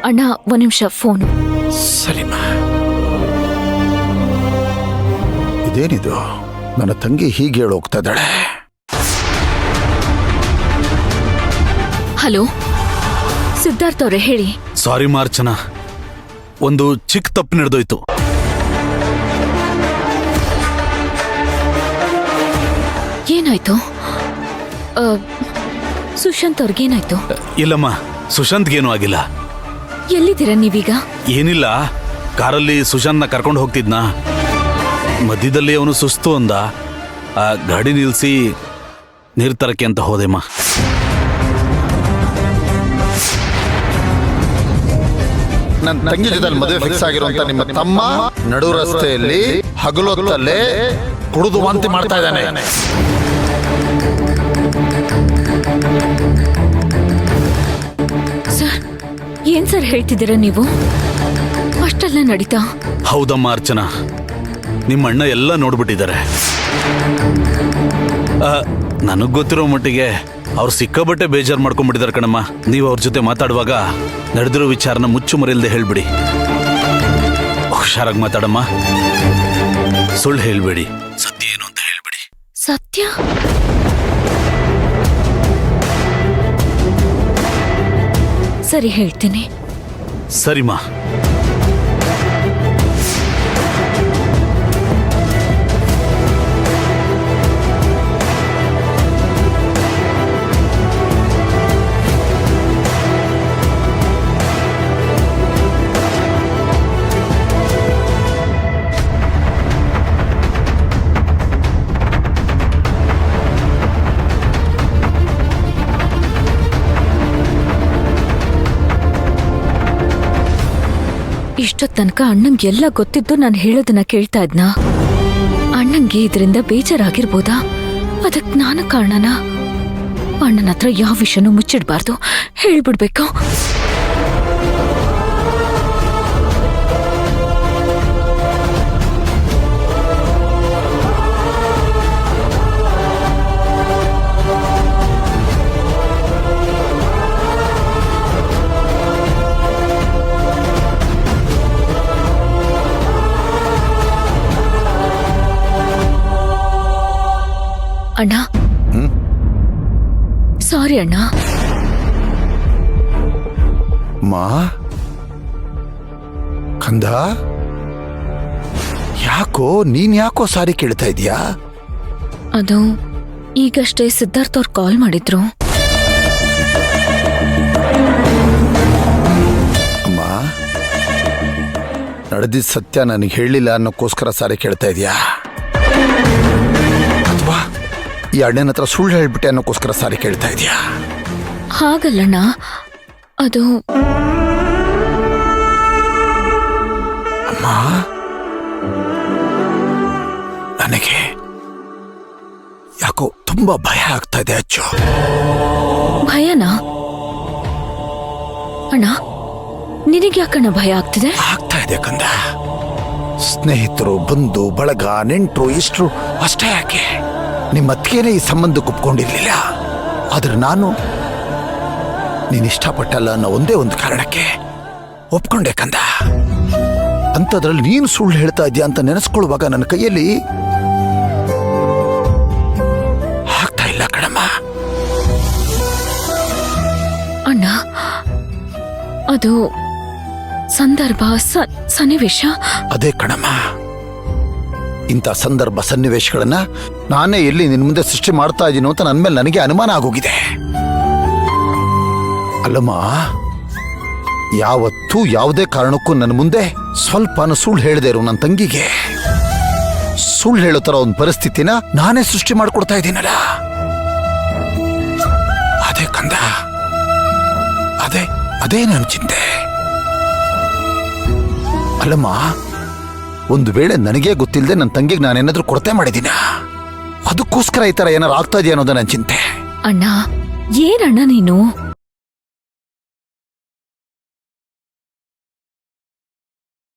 ಅಣ್ಣ ಒಂದ್ ನಿಮಿಷ ಫೋನು. ಸರಿಮಾ. ಇದೇನಿದು, ನನ್ನ ತಂಗಿ ಹೀಗೆ ಹೇಳೋಗ್ತಾ ಇದ್ದಾಳೆ. ಹಲೋ ಸಿದ್ಧಾರ್ಥ್ ಅವ್ರೆ, ಹೇಳಿ. ಸಾರಿ ಮಾರ್ಚನಾ, ಒಂದು ಚಿಕ್ಕ ತಪ್ಪು ನಡೆದೋಯ್ತು. ಏನಾಯ್ತು? ಸುಶಾಂತ್ ಅವ್ರಿಗೇನಾಯ್ತು? ಇಲ್ಲಮ್ಮ, ಸುಶಾಂತ್ಗೇನು ಆಗಿಲ್ಲ. ಎಲ್ಲಿದ್ದೀರಾ ನೀವೀಗ? ಏನಿಲ್ಲ, ಕಾರಲ್ಲಿ ಸುಶಾಂತ್ನ ಕರ್ಕೊಂಡು ಹೋಗ್ತಿದ್ನಾ, ಮಧ್ಯದಲ್ಲಿ ಅವನು ಸುಸ್ತು ಅಂದ. ಆ ಗಾಡಿ ನಿಲ್ಸಿ ನೀರ್ ತರಕ್ಕೆ ಅಂತ ಹೋದೆಮ್ಮ. ನನ್ನ ತಂಗಿ ಜೊತೆ ಮದುವೆ ಫಿಕ್ಸ್ ಆಗಿರುವಂತ ನಿಮ್ಮ ತಮ್ಮ ನಡು ರಸ್ತೆಯಲ್ಲಿ ಹಗಲೊತ್ತಲ್ಲೇ ಕುಡಿದು ವಾಂತಿ ಮಾಡ್ತಾ ಇದ್ದಾನೆ. ಸರ್, ಏನ್ ಸರ್ ಹೇಳ್ತಿದ್ದೀರಾ ನೀವು? ಅಷ್ಟೆಲ್ಲ ನಡೀತಾ? ಹೌದಮ್ಮ ಅರ್ಚನಾ, ನಿಮ್ಮ ಅಣ್ಣ ಎಲ್ಲ ನೋಡ್ಬಿಟ್ಟಿದ್ದಾರೆ. ನನಗ್ ಗೊತ್ತಿರೋ ಮಟ್ಟಿಗೆ ಅವ್ರು ಸಿಕ್ಕಾಬಟ್ಟೆ ಬೇಜಾರು ಮಾಡ್ಕೊಂಡ್ಬಿಟ್ಟಿದ್ದಾರೆ ಕಣಮ್ಮ. ನೀವು ಅವ್ರ ಜೊತೆ ಮಾತಾಡುವಾಗ ನಡೆದಿರೋ ವಿಚಾರನ ಮುಚ್ಚು ಮರೆಯಲ್ದೆ ಹೇಳ್ಬಿಡಿ. ಹುಷಾರಾಗಿ ಮಾತಾಡಮ್ಮ, ಸುಳ್ಳು ಹೇಳ್ಬೇಡಿ, ಸತ್ಯ ಏನು ಅಂತ ಹೇಳ್ಬಿಡಿ. ಸತ್ಯ? ಸರಿ, ಹೇಳ್ತೀನಿ. ಸರಿಮಾ. ಇಷ್ಟೊತ್ ತನಕ ಅಣ್ಣಂಗೆ ಎಲ್ಲ ಗೊತ್ತಿದ್ದು ನಾನು ಹೇಳೋದನ್ನ ಕೇಳ್ತಾ ಇದ್ನಾ? ಅಣ್ಣಂಗೆ ಇದರಿಂದ ಬೇಜಾರಾಗಿರ್ಬೋದಾ? ಅದಕ್ ನಾನು ಕಾರಣನಾ? ಅಣ್ಣನ ಹತ್ರ ಯಾವ ವಿಷಯನೂ ಮುಚ್ಚಿಡ್ಬಾರ್ದು, ಹೇಳ್ಬಿಡ್ಬೇಕು. ಅಣ್ಣ, ಸಾರಿ ಅಣ್ಣ. ಮಾ, ಕಂದ, ಯಾಕೋ ನೀನ್ ಯಾಕೋ ಸಾರಿ ಕೇಳ್ತಾ ಇದೀಯಾ? ಅದು ಈಗಷ್ಟೇ ಸಿದ್ಧಾರ್ಥ್ ಅವ್ರು ಕಾಲ್ ಮಾಡಿದ್ರು. ಅಮ್ಮ, ನಡೆದಿದ್ದ ಸತ್ಯ ನನಗೆ ಹೇಳಿಲ್ಲ ಅನ್ನೋಕ್ಕೋಸ್ಕರ ಸಾರಿ ಕೇಳ್ತಾ ಇದೀಯಾ? ಅಥವಾ ಈ ಅಣ್ಣನ ಹತ್ರ ಸುಳ್ಳು ಹೇಳ್ಬಿಟ್ಟೆ ಅನ್ನೋಕ್ಕೋಸ್ಕರ ಸಾರಿ ಕೇಳ್ತಾ ಇದೀಯಾ? ಹಾಗಲ್ಲಣ್ಣ, ಅದು ಅಮ್ಮ, ನನಗೆ ಯಾಕೋ ತುಂಬಾ ಭಯ ಆಗ್ತಾ ಇದೆ ಅಚ್ಚು. ಭಯನಾ? ಅಣ್ಣ, ನಿನಗ್ಯಾಕಣ್ಣ ಭಯ ಆಗ್ತಿದೆ? ಆಗ್ತಾ ಇದೆ ಕಂದ. ಸ್ನೇಹಿತರು, ಬಂಧು ಬಳಗ, ನೆಂಟರು, ಇಷ್ಟರು ಅಷ್ಟೇ ಯಾಕೆ, ನಿಮ್ಮ ಅತ್ತಿಗೆನೇ ಈ ಸಂಬಂಧಕ್ಕೆ ಒಪ್ಕೊಂಡಿರ್ಲಿಲ್ಲ. ಆದ್ರೆ ನಾನು ನೀನ್ ಇಷ್ಟಪಟ್ಟಲ್ಲ ಅನ್ನೋ ಒಂದೇ ಒಂದು ಕಾರಣಕ್ಕೆ ಒಪ್ಕೊಂಡೆ ಕಂದ. ಅಂಥದ್ರಲ್ಲಿ ನೀನು ಸುಳ್ಳು ಹೇಳ್ತಾ ಇದೀಯ ಅಂತ ನೆನೆಸ್ಕೊಳ್ಳುವಾಗ ನನ್ನ ಕೈಯಲ್ಲಿ ಆಗ್ತಾ ಇಲ್ಲ ಕಣಮ್ಮ. ಅಣ್ಣ, ಅದು ಸಂದರ್ಭ, ಸನ್ನಿವೇಶ. ಅದೇ ಕಣಮ್ಮ, ಇಂಥ ಸಂದರ್ಭ ಸನ್ನಿವೇಶಗಳನ್ನ ನಾನೇ ಎಲ್ಲಿ ನಿನ್ ಮುಂದೆ ಸೃಷ್ಟಿ ಮಾಡ್ತಾ ಇದ್ದೀನೋ ಅಂತ ನನ್ನ ಮೇಲೆ ನನಗೆ ಅನುಮಾನ ಆಗೋಗಿದೆ. ಅಲ್ಲಮ್ಮ, ಯಾವತ್ತೂ ಯಾವುದೇ ಕಾರಣಕ್ಕೂ ನನ್ನ ಮುಂದೆ ಸ್ವಲ್ಪನೂ ಸುಳ್ಳು ಹೇಳದೇ ಇರೋ ನನ್ನ ತಂಗಿಗೆ ಸುಳ್ಳು ಹೇಳೋ ತರ ಒಂದು ಪರಿಸ್ಥಿತಿನ ನಾನೇ ಸೃಷ್ಟಿ ಮಾಡ್ಕೊಡ್ತಾ ಇದ್ದೀನಲ್ಲ. ಅದೇ ಕಂದ, ಅದೇ ನನ್ನ ಚಿಂತೆ. ಅಲ್ಲಮ್ಮ, ಒಂದು ವೇಳೆ ನನಗೇ ಗೊತ್ತಿಲ್ಲದೆ ನನ್ನ ತಂಗಿಗೆ ನಾನೇನಾದ್ರೂ ಕೊರತೆ ಮಾಡಿದ್ದೀನ, ಅದಕ್ಕೋಸ್ಕರ ಈ ತರ ಏನಾರು ಆಗ್ತಾ ಇದೆಯಾ ಅನ್ನೋದು ನನ್ನ ಚಿಂತೆ. ಅಣ್ಣ, ಏನಣ್ಣ ನೀನು?